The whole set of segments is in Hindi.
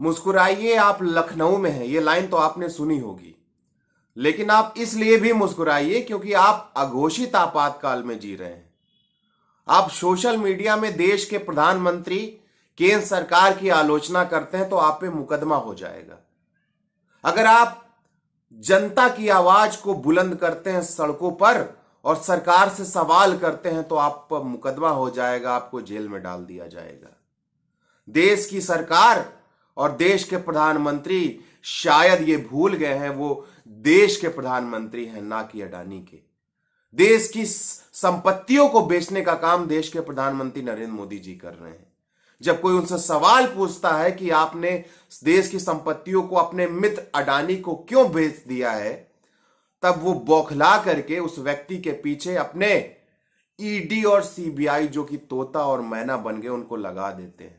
मुस्कुराइए आप लखनऊ में हैं, ये लाइन तो आपने सुनी होगी। लेकिन आप इसलिए भी मुस्कुराइए क्योंकि आप अघोषित आपातकाल में जी रहे हैं। आप सोशल मीडिया में देश के प्रधानमंत्री केंद्र सरकार की आलोचना करते हैं तो आप पे मुकदमा हो जाएगा। अगर आप जनता की आवाज को बुलंद करते हैं सड़कों पर और सरकार से सवाल करते हैं तो आप पर मुकदमा हो जाएगा, आपको जेल में डाल दिया जाएगा। देश की सरकार और देश के प्रधानमंत्री शायद ये भूल गए हैं वो देश के प्रधानमंत्री हैं, ना कि अडानी के। देश की संपत्तियों को बेचने का काम देश के प्रधानमंत्री नरेंद्र मोदी जी कर रहे हैं। जब कोई उनसे सवाल पूछता है कि आपने देश की संपत्तियों को अपने मित्र अडानी को क्यों बेच दिया है, तब वो बौखला करके उस व्यक्ति के पीछे अपने ईडी और सीबीआई जो कि तोता और मैना बन गए उनको लगा देते हैं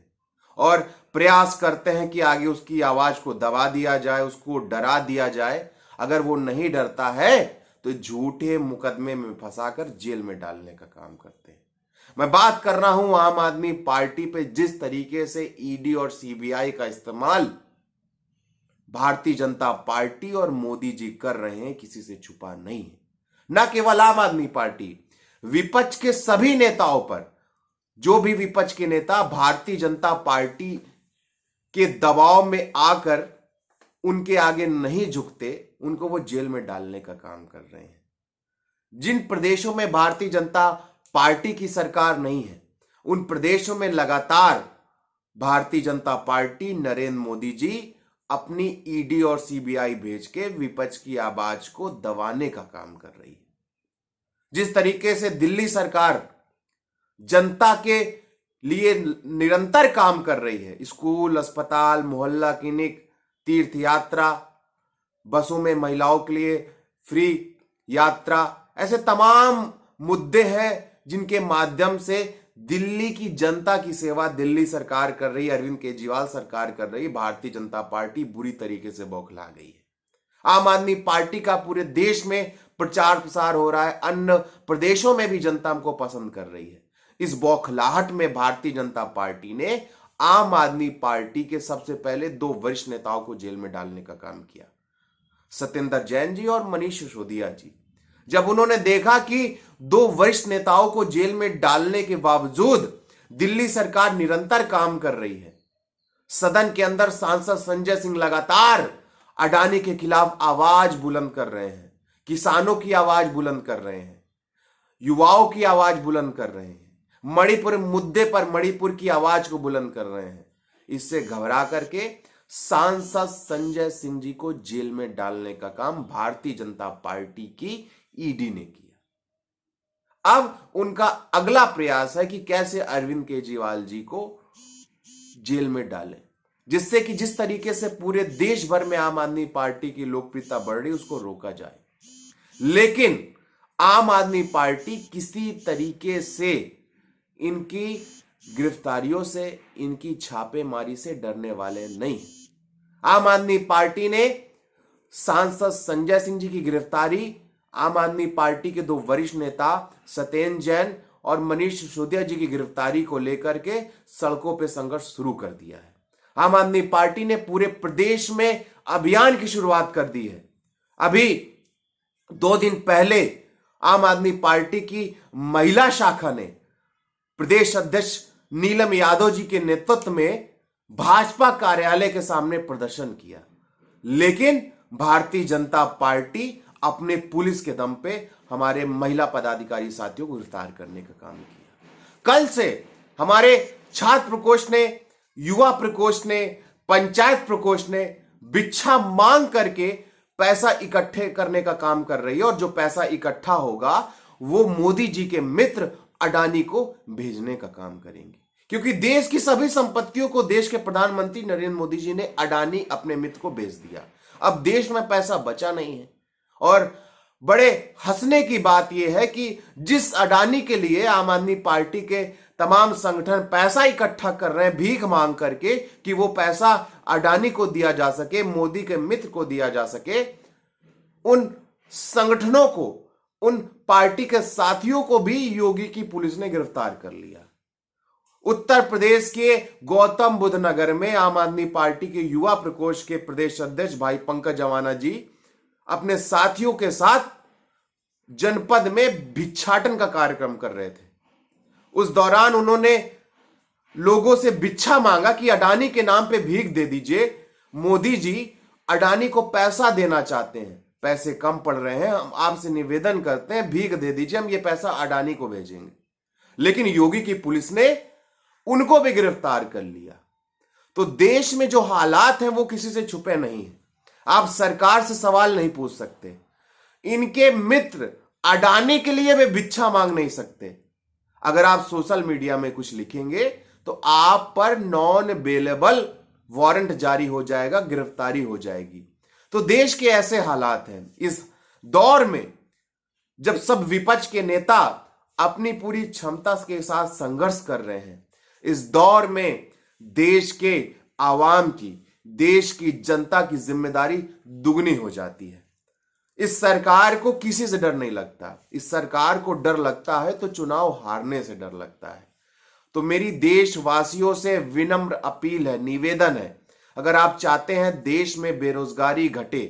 और प्रयास करते हैं कि आगे उसकी आवाज को दबा दिया जाए, उसको डरा दिया जाए। अगर वो नहीं डरता है तो झूठे मुकदमे में फंसाकर जेल में डालने का काम करते हैं। मैं बात कर रहा हूं आम आदमी पार्टी पे जिस तरीके से ईडी और सीबीआई का इस्तेमाल भारतीय जनता पार्टी और मोदी जी कर रहे हैं, किसी से छुपा नहीं है। न केवल आम आदमी पार्टी, विपक्ष के सभी नेताओं पर, जो भी विपक्ष के नेता भारतीय जनता पार्टी के दबाव में आकर उनके आगे नहीं झुकते, उनको वो जेल में डालने का काम कर रहे हैं। जिन प्रदेशों में भारतीय जनता पार्टी की सरकार नहीं है, उन प्रदेशों में लगातार भारतीय जनता पार्टी नरेंद्र मोदी जी अपनी ईडी और सीबीआई भेज के विपक्ष की आवाज को दबाने का काम कर रही है। जिस तरीके से दिल्ली सरकार जनता के लिए निरंतर काम कर रही है, स्कूल, अस्पताल, मोहल्ला क्लिनिक, तीर्थ यात्रा, बसों में महिलाओं के लिए फ्री यात्रा, ऐसे तमाम मुद्दे हैं जिनके माध्यम से दिल्ली की जनता की सेवा दिल्ली सरकार कर रही है, अरविंद केजरीवाल सरकार कर रही है। भारतीय जनता पार्टी बुरी तरीके से बौखला गई है। आम आदमी पार्टी का पूरे देश में प्रचार प्रसार हो रहा है, अन्य प्रदेशों में भी जनता हमको पसंद कर रही है। इस बौखलाहट में भारतीय जनता पार्टी ने आम आदमी पार्टी के सबसे पहले 2 वरिष्ठ नेताओं को जेल में डालने का काम किया, सत्येंद्र जैन जी और मनीष सिसोदिया जी। जब उन्होंने देखा कि 2 वरिष्ठ नेताओं को जेल में डालने के बावजूद दिल्ली सरकार निरंतर काम कर रही है, सदन के अंदर सांसद संजय सिंह लगातार अडानी के खिलाफ आवाज बुलंद कर रहे हैं, किसानों की आवाज बुलंद कर रहे हैं, युवाओं की आवाज बुलंद कर रहे हैं, मणिपुर मुद्दे पर मणिपुर की आवाज को बुलंद कर रहे हैं, इससे घबरा करके सांसद संजय सिंह जी को जेल में डालने का काम भारतीय जनता पार्टी की ईडी ने किया। अब उनका अगला प्रयास है कि कैसे अरविंद केजरीवाल जी को जेल में डालें, जिससे कि जिस तरीके से पूरे देश भर में आम आदमी पार्टी की लोकप्रियता बढ़ रही उसको रोका जाए। लेकिन आम आदमी पार्टी किसी तरीके से इनकी गिरफ्तारियों से, इनकी छापेमारी से डरने वाले नहीं। आम आदमी पार्टी ने सांसद संजय सिंह जी की गिरफ्तारी, आम आदमी पार्टी के 2 वरिष्ठ नेता सत्येंद्र जैन और मनीष सिसोदिया जी की गिरफ्तारी को लेकर के सड़कों पर संघर्ष शुरू कर दिया है। आम आदमी पार्टी ने पूरे प्रदेश में अभियान की शुरुआत कर दी है। अभी 2 दिन पहले आम आदमी पार्टी की महिला शाखा ने प्रदेश अध्यक्ष नीलम यादव जी के नेतृत्व में भाजपा कार्यालय के सामने प्रदर्शन किया, लेकिन भारतीय जनता पार्टी अपने पुलिस के दम पे हमारे महिला पदाधिकारी साथियों को गिरफ्तार करने का काम किया। कल से हमारे छात्र प्रकोष्ठ ने, युवा प्रकोष्ठ ने, पंचायत प्रकोष्ठ ने भिक्षा मांग करके पैसा इकट्ठे करने का काम कर रही है और जो पैसा इकट्ठा होगा वो मोदी जी के मित्र अडानी को भेजने का काम करेंगे, क्योंकि देश की सभी संपत्तियों को देश के प्रधानमंत्री नरेंद्र मोदी जी ने अडानी अपने मित्र को भेज दिया। अब देश में पैसा बचा नहीं है और बड़े हंसने की बात यह है कि जिस अडानी के लिए आम आदमी पार्टी के तमाम संगठन पैसा इकट्ठा कर रहे हैं भीख मांग करके कि वो पैसा अडानी को दिया जा सके, मोदी के मित्र को दिया जा सके, उन संगठनों को, उन पार्टी के साथियों को भी योगी की पुलिस ने गिरफ्तार कर लिया। उत्तर प्रदेश के गौतम बुद्ध नगर में आम आदमी पार्टी के युवा प्रकोष्ठ के प्रदेश अध्यक्ष भाई पंकज अवाना जी अपने साथियों के साथ जनपद में भिक्षाटन का कार्यक्रम कर रहे थे। उस दौरान उन्होंने लोगों से भिक्षा मांगा कि अडानी के नाम पे भीख दे दीजिए। मोदी जी अडानी को पैसा देना चाहते हैं, पैसे कम पड़ रहे हैं, हम आपसे निवेदन करते हैं भीख दे दीजिए, हम ये पैसा अडानी को भेजेंगे। लेकिन योगी की पुलिस ने उनको भी गिरफ्तार कर लिया। तो देश में जो हालात हैं वो किसी से छुपे नहीं है। आप सरकार से सवाल नहीं पूछ सकते। इनके मित्र अडानी के लिए वे भिक्षा मांग नहीं सकते। अगर आप सोशल मीडिया में कुछ लिखेंगे तो आप पर नॉन बेलेबल वारंट जारी हो जाएगा, गिरफ्तारी हो जाएगी। तो देश के ऐसे हालात हैं। इस दौर में जब सब विपक्ष के नेता अपनी पूरी क्षमता के साथ संघर्ष कर रहे हैं, इस दौर में देश के आवाम की, देश की जनता की जिम्मेदारी दुगनी हो जाती है। इस सरकार को किसी से डर नहीं लगता। इस सरकार को डर लगता है तो चुनाव हारने से डर लगता है। तो मेरी देशवासियों से विनम्र अपील है, निवेदन है, अगर आप चाहते हैं देश में बेरोजगारी घटे,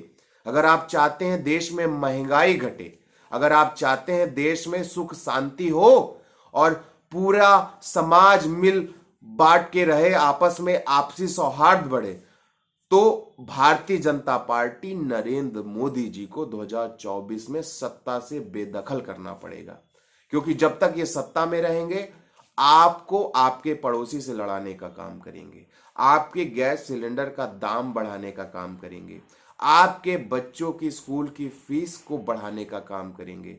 अगर आप चाहते हैं देश में महंगाई घटे, अगर आप चाहते हैं देश में सुख शांति हो और पूरा समाज मिल बांट के रहे, आपस में आपसी सौहार्द बढ़े, तो भारतीय जनता पार्टी नरेंद्र मोदी जी को 2024 में सत्ता से बेदखल करना पड़ेगा। क्योंकि जब तक ये सत्ता में रहेंगे, आपको आपके पड़ोसी से लड़ाने का काम करेंगे, आपके गैस सिलेंडर का दाम बढ़ाने का काम करेंगे, आपके बच्चों की स्कूल की फीस को बढ़ाने का काम करेंगे,